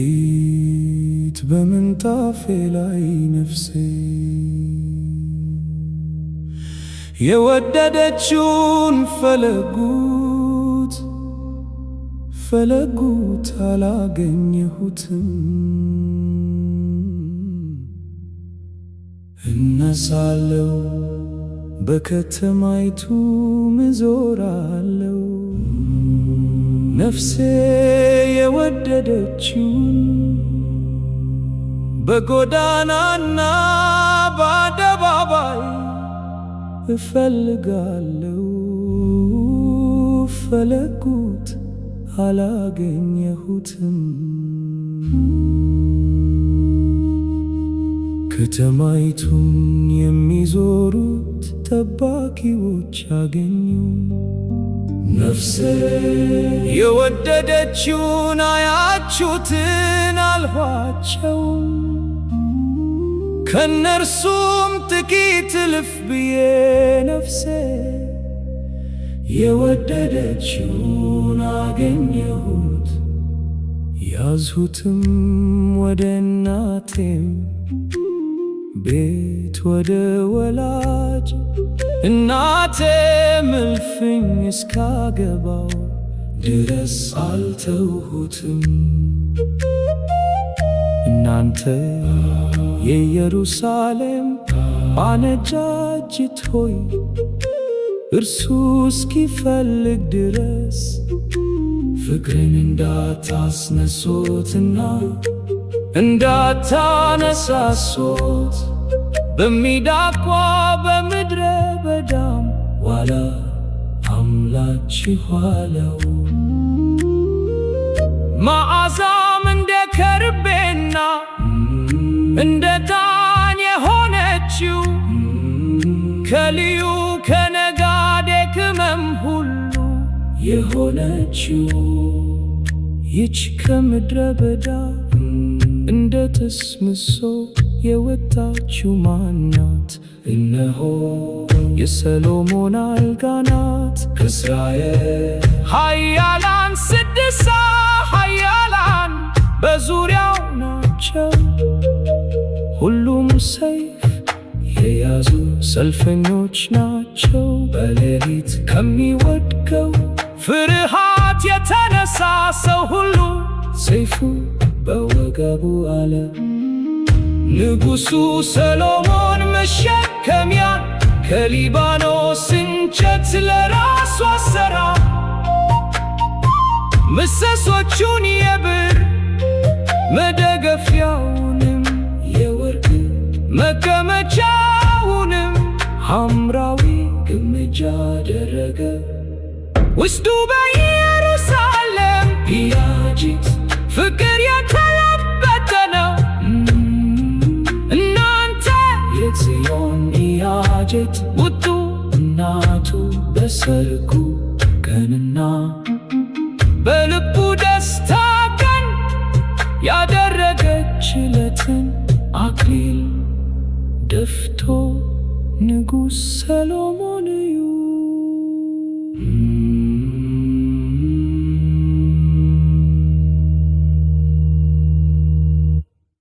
ሌሊት በምንጣፌ ላይ ነፍሴ የወደደችውን ፈለጉት አላገኘሁትም። እነሳለው በከተማይቱ ምዞራለው ነፍሴ የወደደችውን በጎዳናና በአደባባይ እፈልጋለው። ፈለጉት አላገኘሁትም። ከተማይቱን የሚዞሩት ጠባቂዎች አገኙ። ነፍሴ የወደደችውን አያችሁትን አልኋቸው። ከነርሱም ጥቂት እልፍ ብዬ ነፍሴ የወደደችውን አገኘሁት። ያዝሁትም ወደ እናቴም ቤት ወደ ወላጅ እናቴም እልፍኝ እስካገባው ድረስ አልተውሁትም። እናንተ የኢየሩሳሌም አነጃጅት ሆይ እርሱ እስኪፈልግ ድረስ ፍቅርን እንዳታስነሱትና እንዳታነሳሱት በሚዳቋ በምድረ በዳም ዋላ አምላችኋለው። መዓዛም እንደ ከርቤና እንደ ዕጣን የሆነችው ከልዩ ከነጋዴ ቅመም ሁሉ የሆነችው ይች ከምድረ በዳ እንደ ተስምሶ የወጣችው ማናት? እነሆ የሰሎሞን አልጋ ናት። ከእስራኤል ኃያላን ስድሳ ኃያላን በዙሪያው ናቸው። ሁሉም ሰይፍ የያዙ ሰልፈኞች ናቸው። በሌሊት ከሚወድቀው ፍርሃት የተነሳ ሰው ሁሉ ሰይፉ በወገቡ አለ። ንጉሡ ሰሎሞን መሸከሚያ ከሊባኖስ እንጨት ለራሱ አሠራ። ምሰሶቹን የብር መደገፊያውንም የወርቅ መቀመጫውንም ሐምራዊ ግምጃ አደረገ። ውስጡ በኢየሩሳሌም ቢያጅት ፍቅር የተለበጠ ነው። እናንተ የጽዮን ቢያጅት ውጡ። እናቱ በሰርጉ ቀንና በልቡ ደስታ ቀን ያደረገችለትን አክሊል ደፍቶ ንጉሥ ሰሎሞን እዩ።